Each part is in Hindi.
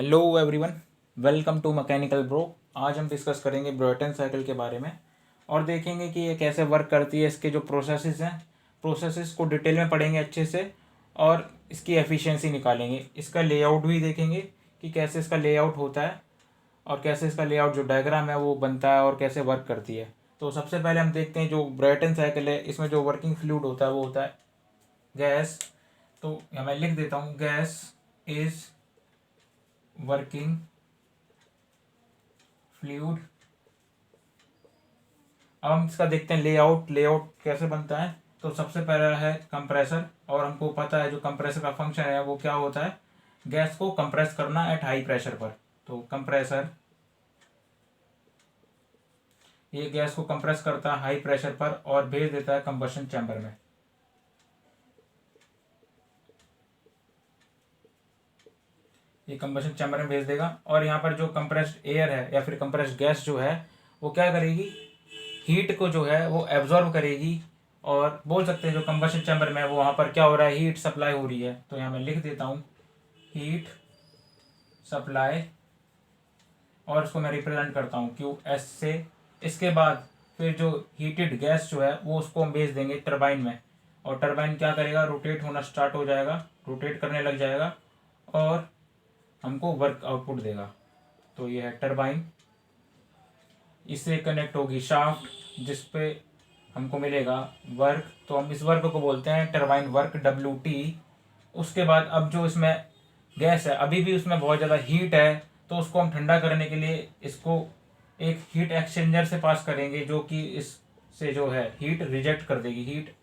Hello everyone, welcome to mechanical bro. आज हम डिस्कस करेंगे ब्रोटन साइकिल के बारे में और देखेंगे कि ये कैसे वर्क करती है। इसके जो प्रोसेसेस हैं, प्रोसेसेस को डिटेल में पढ़ेंगे अच्छे से और इसकी एफिशिएंसी निकालेंगे। इसका लेआउट भी देखेंगे कि कैसे इसका लेआउट होता है और कैसे इसका लेआउट जो डायग्राम है वो बनता है और कैसे वर्क करती है। तो सबसे पहले हम देखते हैं जो ब्रोटन साइकिल है, इसमें जो वर्किंग फ्लूइड होता है वो होता है गैस। तो यहाँ मैं लिख देता हूँ, गैस इज वर्किंग फ्लूइड। अब हम इसका देखते हैं लेआउट। लेआउट कैसे बनता है, तो सबसे पहला है कंप्रेसर, और हमको पता है जो कंप्रेसर का फंक्शन है वो क्या होता है, गैस को कंप्रेस करना एट हाई प्रेशर पर। तो कंप्रेसर ये गैस को कंप्रेस करता है हाई प्रेशर पर और भेज देता है कंबशन चैम्बर में। ये कंबशन चैम्बर में भेज देगा और यहाँ पर जो कंप्रेस्ड एयर है या फिर कंप्रेस्ड गैस जो है वो क्या करेगी, हीट को जो है वो एब्जॉर्ब करेगी। और बोल सकते हैं जो कंबशन चैम्बर में है वो वहाँ पर क्या हो रहा है, हीट सप्लाई हो रही है। तो यहाँ मैं लिख देता हूँ हीट सप्लाई, और इसको मैं रिप्रेजेंट करता हूँ क्यू एस से। इसके बाद फिर जो हीटेड गैस जो है वो उसको हम भेज देंगे टरबाइन में, और टरबाइन क्या करेगा, रोटेट होना स्टार्ट हो जाएगा, रोटेट करने लग जाएगा और हमको वर्क आउटपुट देगा। तो ये है टरबाइन, इससे कनेक्ट होगी शाफ्ट जिसपे हमको मिलेगा वर्क। तो हम इस वर्क को बोलते हैं टरबाइन वर्क, WT। उसके बाद अब जो इसमें गैस है, अभी भी उसमें बहुत ज़्यादा हीट है, तो उसको हम ठंडा करने के लिए इसको एक हीट एक्सचेंजर से पास करेंगे, जो कि इससे जो है हीट रिजेक्ट कर देगी। हीट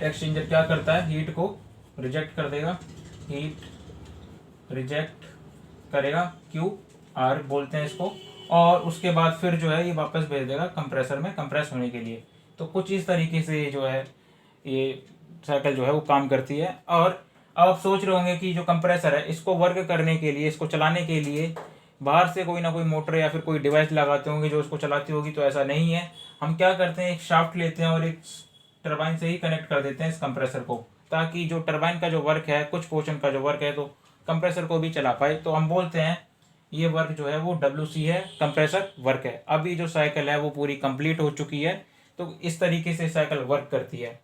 एक्सचेंजर क्या करता है, हीट को रिजेक्ट कर देगा, हीट रिजेक्ट करेगा, QR बोलते हैं इसको। और उसके बाद फिर जो है ये वापस भेज देगा कंप्रेसर में कंप्रेस होने के लिए। तो कुछ इस तरीके से ये जो है ये साइकिल जो है वो काम करती है। और अब आप सोच रहे होंगे कि जो कंप्रेसर है इसको वर्क करने के लिए, इसको चलाने के लिए बाहर से कोई ना कोई मोटर या फिर कोई डिवाइस लगाते होंगे जो उसको चलाती होगी। तो ऐसा नहीं है। हम क्या करते हैं, एक शाफ्ट लेते हैं और एक टरबाइन से ही कनेक्ट कर देते हैं इस कंप्रेसर को, ताकि जो टरबाइन का जो वर्क है, कुछ पोर्शन का जो वर्क है, तो कंप्रेसर को भी चला पाए। तो हम बोलते हैं ये वर्क जो है वो WC है, कंप्रेसर वर्क है। अभी जो साइकिल है वो पूरी कंप्लीट हो चुकी है। तो इस तरीके से साइकिल वर्क करती है।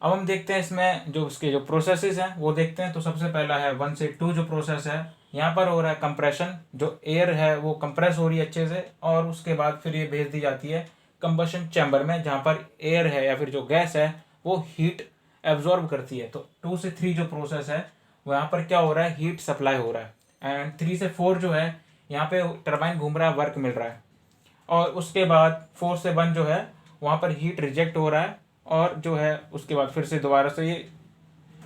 अब हम देखते हैं इसमें जो इसके जो प्रोसेसेस हैं वो देखते हैं। तो सबसे पहला है 1 से 2 जो प्रोसेस है, यहाँ पर हो रहा है कंप्रेशन, जो एयर है वो कंप्रेस हो रही है अच्छे से, और उसके बाद फिर ये भेज दी जाती है कंबशन चैम्बर में, जहाँ पर एयर है या फिर जो गैस है वो हीट एब्जॉर्ब करती है। तो 2 से 3 जो प्रोसेस है वहाँ पर क्या हो रहा है, हीट सप्लाई हो रहा है। एंड 3 से 4 जो है यहाँ पे टरबाइन घूम रहा है, वर्क मिल रहा है। और उसके बाद 4 से 1 जो है वहाँ पर हीट रिजेक्ट हो रहा है, और जो है उसके बाद फिर से दोबारा से ये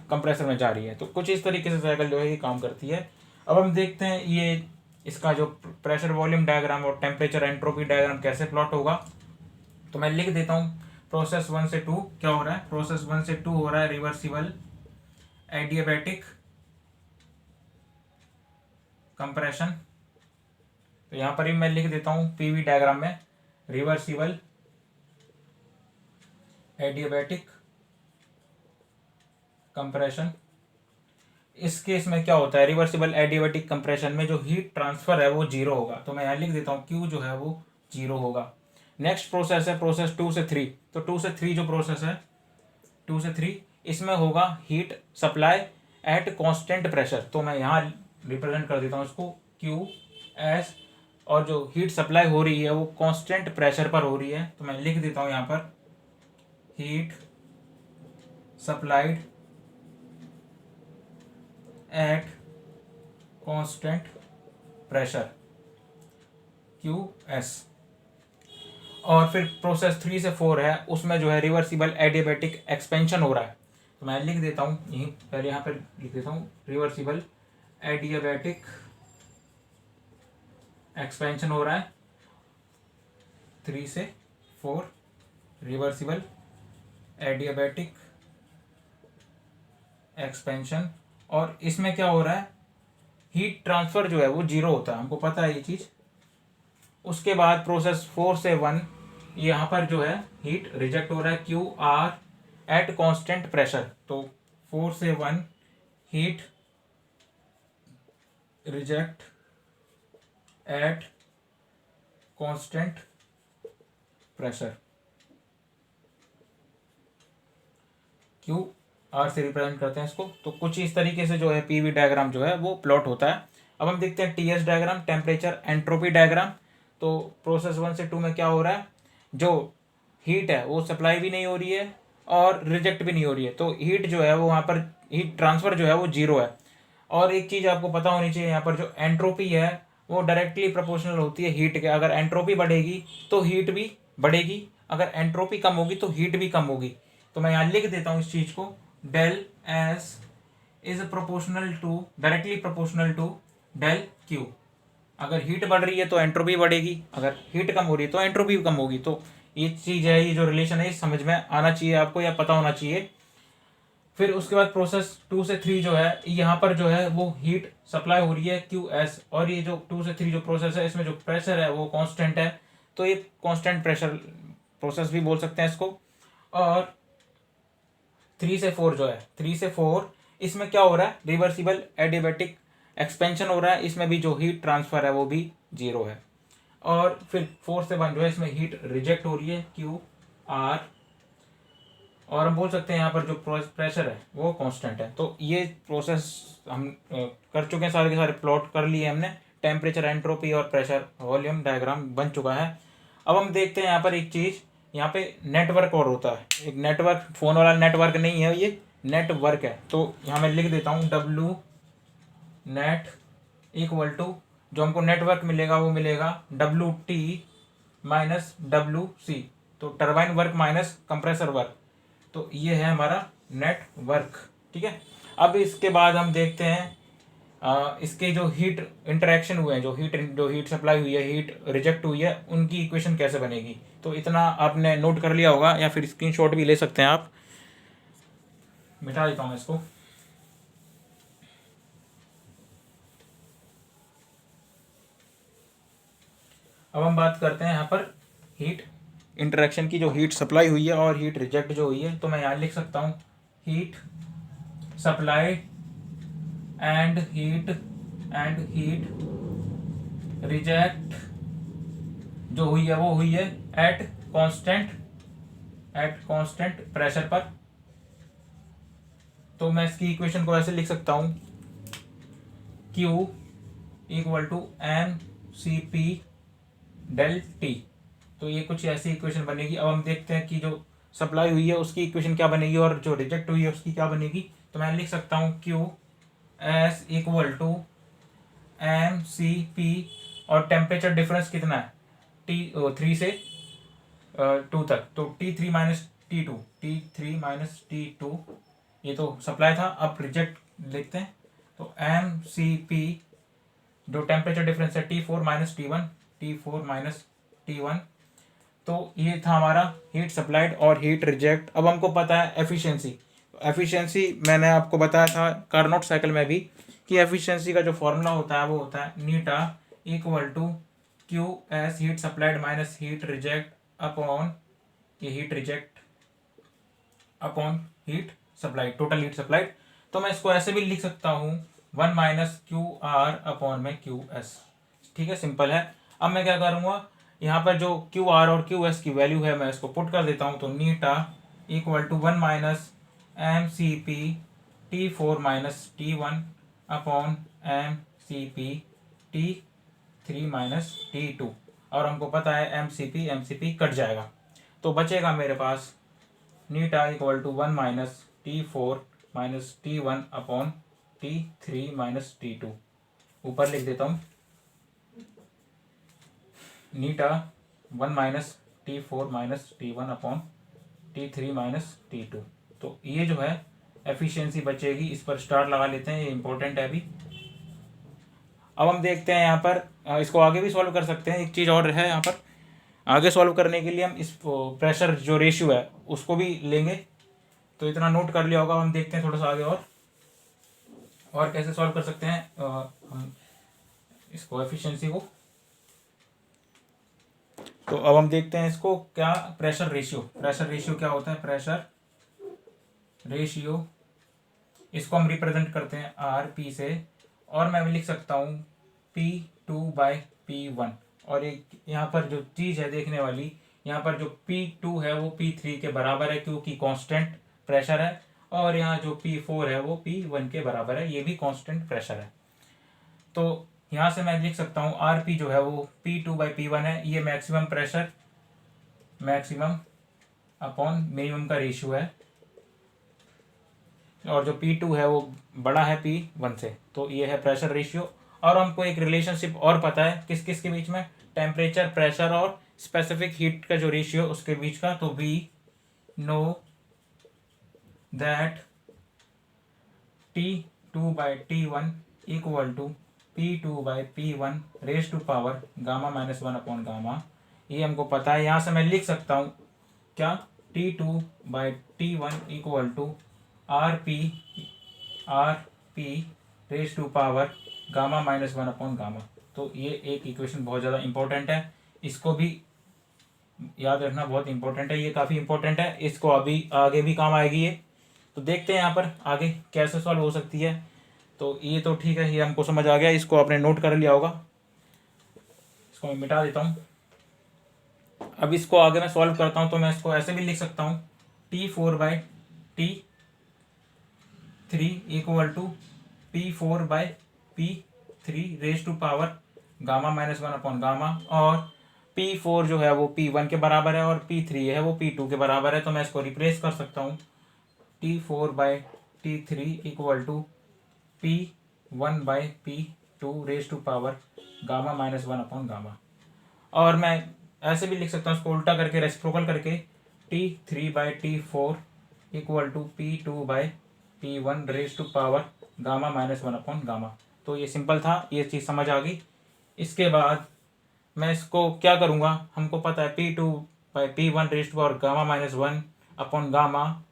कंप्रेसर में जा रही है। तो कुछ इस तरीके से साइकिल जो है ये काम करती है। अब हम देखते हैं ये इसका जो प्रेशर वॉल्यूम डायग्राम और टेम्परेचर एंट्रोपी डायग्राम कैसे प्लॉट होगा। तो मैं लिख देता हूँ प्रोसेस 1 से 2 क्या हो रहा है। प्रोसेस 1 से 2 हो रहा है रिवर्सिबल एडियाबैटिक कंप्रेशन। तो यहाँ पर ही मैं लिख देता हूँ PV डायग्राम में रिवर्सिबल एडियाबैटिक कंप्रेशन। इस केस में क्या होता है, रिवर्सिबल एडियाबैटिक कंप्रेशन में जो हीट ट्रांसफर है वो जीरो होगा। तो मैं यहाँ लिख देता हूँ Q जो है वो जीरो होगा। नेक्स्ट प्रोसेस है प्रोसेस 2 से 3। तो 2 से 3 जो प्रोसेस है, 2 से 3 इसमें होगा heat supply at constant pressure. तो मैं यहाँ रिप्रेजेंट कर देता हूँ इसको QS, और जो हीट सप्लाई हो रही है वो कांस्टेंट प्रेशर पर हो रही है। तो मैं लिख देता हूँ यहाँ पर heat supplied at constant pressure QS। और फिर प्रोसेस 3 से 4 है, उसमें जो है रिवर्सिबल एडियाबैटिक एक्सपेंशन हो रहा है। तो मैं लिख देता हूँ यहीं पहले, यहाँ पर लिख देता हूँ रिवर्सिबल एडियाबैटिक एक्सपेंशन हो रहा है 3 से 4, रिवर्सिबल एडियाबैटिक एक्सपेंशन। और इसमें क्या हो रहा है, हीट ट्रांसफर जो है वो जीरो होता है, हमको पता है ये चीज़। उसके बाद प्रोसेस 4 से 1 यहाँ पर जो है हीट रिजेक्ट हो रहा है QR एट कांस्टेंट प्रेशर। तो 4 से 1 heat reject at constant pressure, Q R से रिप्रेजेंट करते हैं इसको। तो कुछ इस तरीके से जो है पीवी डायग्राम जो है वो प्लॉट होता है। अब हम देखते हैं TS diagram, temperature entropy diagram. तो प्रोसेस 1 से 2 में क्या हो रहा है, जो हीट है वो सप्लाई भी नहीं हो रही है और रिजेक्ट भी नहीं हो रही है, तो हीट जो है वो वहाँ पर हीट ट्रांसफर जो है वो जीरो है। और एक चीज़ आपको पता होनी चाहिए, यहाँ पर जो एंट्रोपी है वो डायरेक्टली प्रोपोर्शनल होती है हीट के। अगर एंट्रोपी बढ़ेगी तो हीट भी बढ़ेगी, अगर एंट्रोपी कम होगी तो हीट भी कम होगी। तो मैं यहाँ लिख देता हूँ इस चीज़ को, del S is proportional to, directly proportional to del Q. अगर हीट बढ़ रही है तो एंट्रोपी बढ़ेगी, अगर हीट कम हो रही है तो एंट्रोपी कम होगी। तो ये चीज़ है, ये जो रिलेशन है समझ में आना चाहिए आपको या पता होना चाहिए। फिर उसके बाद प्रोसेस 2 से 3 जो है, यहाँ पर जो है वो हीट सप्लाई हो रही है क्यू एस, और ये जो 2 से 3 जो प्रोसेस है इसमें जो प्रेशर है वो कांस्टेंट है, तो ये कांस्टेंट प्रेशर प्रोसेस भी बोल सकते हैं इसको। और 3 से 4 जो है, 3 से 4 इसमें क्या हो रहा है, रिवर्सिबल एडियाबैटिक एक्सपेंशन हो रहा है, इसमें भी जो हीट ट्रांसफर है वो भी जीरो है। और फिर 4 से 1 जो है इसमें हीट रिजेक्ट हो रही है क्यू आर, और हम बोल सकते हैं यहाँ पर जो प्रेशर है वो कांस्टेंट है। तो ये प्रोसेस हम कर चुके हैं, सारे के सारे प्लॉट कर लिए हमने, टेम्परेचर, एंट्रोपी और प्रेशर वॉल्यूम डायग्राम बन चुका है। अब हम देखते हैं यहाँ पर एक चीज़, यहाँ पे नेटवर्क और होता है, एक नेटवर्क, फोन वाला नेटवर्क नहीं है, ये नेटवर्क है। तो यहाँ मैं लिख देता हूँ डब्लू नेट इक्वल टू, जो हमको नेटवर्क मिलेगा वो मिलेगा W T minus W C, तो turbine work minus compressor work. तो ये है हमारा नेटवर्क, ठीक है। अब इसके बाद हम देखते हैं इसके जो हीट इंटरेक्शन हुए हैं, जो हीट सप्लाई हुई है, हीट रिजेक्ट हुई है, उनकी इक्वेशन कैसे बनेगी। तो इतना आपने नोट कर लिया होगा या फिर स्क्रीनशॉट भी ले सकते हैं आप। मिटा देता हूँ इसको। अब हम बात करते हैं यहाँ पर हीट इंटरेक्शन की, जो हीट सप्लाई हुई है और हीट रिजेक्ट जो हुई है। तो मैं यहाँ लिख सकता हूँ heat supply and heat reject जो हुई है वो हुई है एट कांस्टेंट प्रेशर पर। तो मैं इसकी इक्वेशन को ऐसे लिख सकता हूँ, Q equal to m C p del T. तो ये कुछ ऐसी इक्वेशन बनेगी। अब हम देखते हैं कि जो सप्लाई हुई है उसकी इक्वेशन क्या बनेगी और जो रिजेक्ट हुई है उसकी क्या बनेगी। तो मैं लिख सकता हूँ Q S equal to m C p, और टेम्परेचर डिफरेंस कितना है, T3 से 2 तक, तो T3 minus T2, T3 minus T2, ये तो सप्लाई था। अब रिजेक्ट लिखते हैं, तो एम सी पी जो टेम्परेचर डिफरेंस है T4 minus T1, T4 minus T1। तो ये था हमारा हीट सप्लाइड और हीट रिजेक्ट। अब हमको पता है एफिशिएंसी मैंने आपको बताया था कार्नोट साइकिल में भी कि एफिशिएंसी का जो फॉर्मूला होता है वो होता है नीटा equal to Q S heat supplied minus heat reject upon ये heat reject upon heat supplied, total heat supplied. तो मैं इसको ऐसे भी लिख सकता हूँ 1 माइनस क्यू आर अपॉन में क्यू एस, ठीक है, सिंपल है। अब मैं क्या करूँगा, यहाँ पर जो क्यू आर और क्यू एस की वैल्यू है मैं इसको पुट कर देता हूँ। तो नीटा equal to 1 minus M C P T4 minus T1 upon M C P T3 minus T2, और हमको पता है एम सी पी कट जाएगा, तो बचेगा मेरे पास नीटा equal to 1 minus T4 minus T1 upon T3 minus T2। ऊपर लिख देता हूँ नीटा 1 minus T4 minus T1 upon T3 minus T2। तो ये जो है एफिशिएंसी बचेगी, इस पर स्टार लगा लेते हैं, ये इंपॉर्टेंट है अभी। अब हम देखते हैं यहाँ पर इसको आगे भी सॉल्व कर सकते हैं। एक चीज़ और है यहाँ पर, आगे सॉल्व करने के लिए हम इस प्रेशर जो रेशियो है उसको भी लेंगे। तो इतना नोट कर लिया होगा। हम देखते हैं थोड़ा सा आगे और कैसे सॉल्व कर सकते हैं हम इसको एफिशिएंसी को। तो अब हम देखते हैं इसको क्या, प्रेशर रेशियो क्या होता है, प्रेशर रेशियो इसको हम रिप्रेजेंट करते हैं आर पी से, और मैं लिख सकता हूँ P2/P1। और एक यहाँ पर जो चीज़ है देखने वाली, यहाँ पर जो P2 है वो P3 के बराबर है क्योंकि कांस्टेंट प्रेशर है, और यहाँ जो P4 है वो P1 के बराबर है, ये भी कांस्टेंट प्रेशर है। तो यहाँ से मैं लिख सकता हूँ RP जो है वो P2/P1 है, ये maximum pressure, maximum upon minimum का रेशियो है, और जो P2 है वो बड़ा है P1 से, तो ये है प्रेशर रेशियो। और हमको एक रिलेशनशिप और पता है किस किस के बीच में, टेम्परेचर, प्रेशर और स्पेसिफिक हीट का जो रेशियो उसके बीच का। तो we know that T2/T1 equal to P2/P1 raise to power gamma -1 upon gamma, ये हमको पता है। यहाँ से मैं लिख सकता हूँ क्या, T2/T1 equal to RP raise to power gamma -1 upon gamma. तो ये एक इक्वेशन बहुत ज़्यादा इंपॉर्टेंट है, इसको भी याद रखना बहुत इंपॉर्टेंट है, ये काफ़ी इंपॉर्टेंट है, इसको अभी आगे भी काम आएगी ये। तो देखते हैं यहाँ पर आगे कैसे सॉल्व हो सकती है। तो ये तो ठीक है, ये हमको समझ आ गया, इसको आपने नोट कर लिया होगा, इसको मैं मिटा देता हूँ। अब इसको आगे मैं सॉल्व करता हूँ, तो मैं इसको ऐसे भी लिख सकता हूँ T4/T3 equal to P4/P3 raise to power gamma -1 upon gamma, और P4 जो है वो P1 के बराबर है और P3 है वो P2 के बराबर है। तो मैं इसको रिप्लेस कर सकता हूँ, T4/T3 equal to P1/P2 raise to power gamma -1 upon gamma. और मैं ऐसे भी लिख सकता हूँ इसको उल्टा करके, रेसिप्रोकल करके, T3/T4 equal to P2/P1 raise to power gamma -1 upon gamma. तो ये सिंपल था, ये चीज़ समझ आ गई। इसके बाद मैं इसको क्या करूँगा, हमको पता है P2/P1 raise to power gamma -1 upon gamma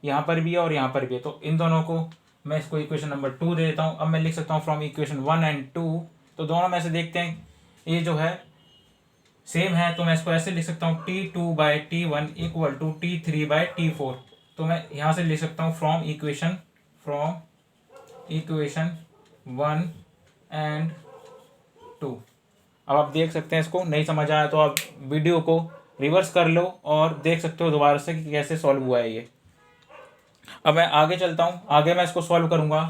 यहाँ पर भी है और यहाँ पर भी है, तो इन दोनों को मैं इसको इक्वेशन नंबर 2 दे देता हूँ। अब मैं लिख सकता हूँ फ्रॉम इक्वेशन 1 एंड 2, तो दोनों में से देखते हैं ये जो है सेम है, तो मैं इसको ऐसे लिख सकता हूँ T2/T1 इक्वल टू T3/T4। तो मैं यहाँ से लिख सकता हूँ फ्रॉम इक्वेशन 1 एंड 2। अब आप देख सकते हैं, इसको नहीं समझ आया तो आप वीडियो को रिवर्स कर लो और देख सकते हो दोबारा से कि कैसे सॉल्व हुआ है ये। अब मैं आगे चलता हूँ, आगे मैं इसको सॉल्व करूँगा।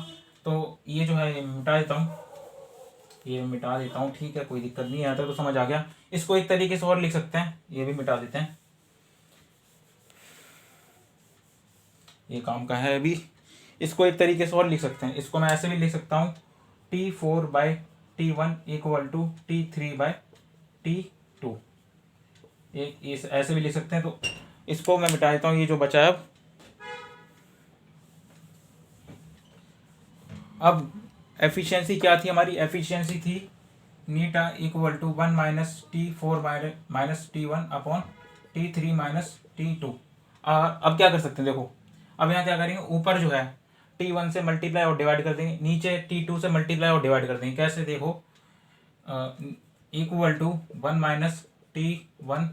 तो ये जो है ये मिटा देता हूँ, ये मिटा देता हूँ, ठीक है, कोई दिक्कत नहीं आता तो समझ आ गया। इसको एक तरीके से और लिख सकते हैं, ये भी मिटा देते हैं, ये काम का है अभी। इसको एक तरीके से और लिख सकते हैं, इसको मैं ऐसे भी लिख सकता हूँ T4/T1 इक्वल टू T3/T2, एक ऐसे भी लिख सकते हैं। तो इसको मैं मिटा देता हूँ, ये जो बचा है। अब एफिशिएंसी क्या थी हमारी, एफिशिएंसी थी नीटा equal to 1 - T4 - T1 upon T3 - T2। अब क्या कर सकते हैं, देखो अब यहाँ क्या करेंगे, ऊपर जो है T1 से मल्टीप्लाई और डिवाइड कर देंगे, नीचे T2 से मल्टीप्लाई और डिवाइड कर देंगे। कैसे, देखो equal to 1 - T1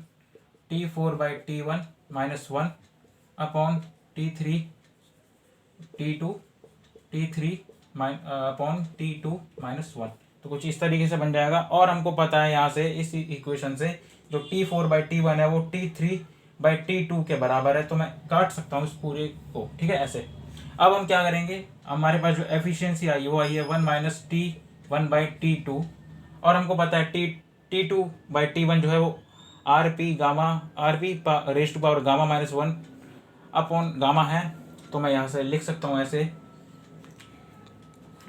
T4/T1 -1 upon T3 upon T2 -1। तो कुछ इस तरीके से बन जाएगा। और हमको पता है यहाँ से इस इक्वेशन से जो T4/T1 है वो T3/T2 के बराबर है, तो मैं काट सकता हूँ इस पूरे को, ठीक है, ऐसे। अब हम क्या करेंगे, हमारे पास जो एफिशिएंसी आई वो आई है 1 - T1/T2, और हमको पता है T2/T1 जो है वो RP raise to power gamma -1 upon gamma है। तो मैं यहाँ से लिख सकता हूँ ऐसे,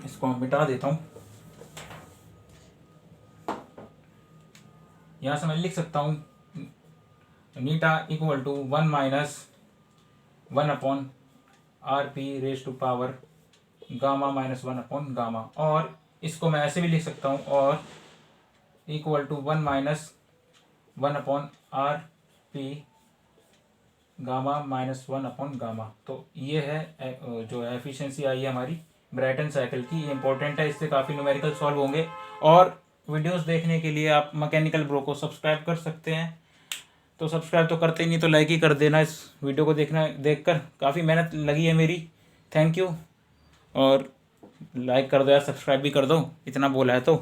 इसको मिटा देता हूँ, यहाँ से मैं लिख सकता हूँ नीटा equal to 1 - 1 upon RP raise to power gamma -1 upon gamma. और इसको मैं ऐसे भी लिख सकता हूँ, और equal to 1 - 1 upon RP gamma -1 upon gamma. तो ये है जो एफिशिएंसी आई है हमारी ब्राइटन साइकिल की, ये इंपॉर्टेंट है, इससे काफ़ी न्यूमेरिकल सॉल्व होंगे। और वीडियोस देखने के लिए आप मैकेनिकल ब्रो को सब्सक्राइब कर सकते हैं। तो सब्सक्राइब तो करते ही नहीं तो लाइक ही कर देना, इस वीडियो को देखकर काफ़ी मेहनत लगी है मेरी। Thank you. और लाइक कर दो यार, सब्सक्राइब भी कर दो, इतना बोला है तो।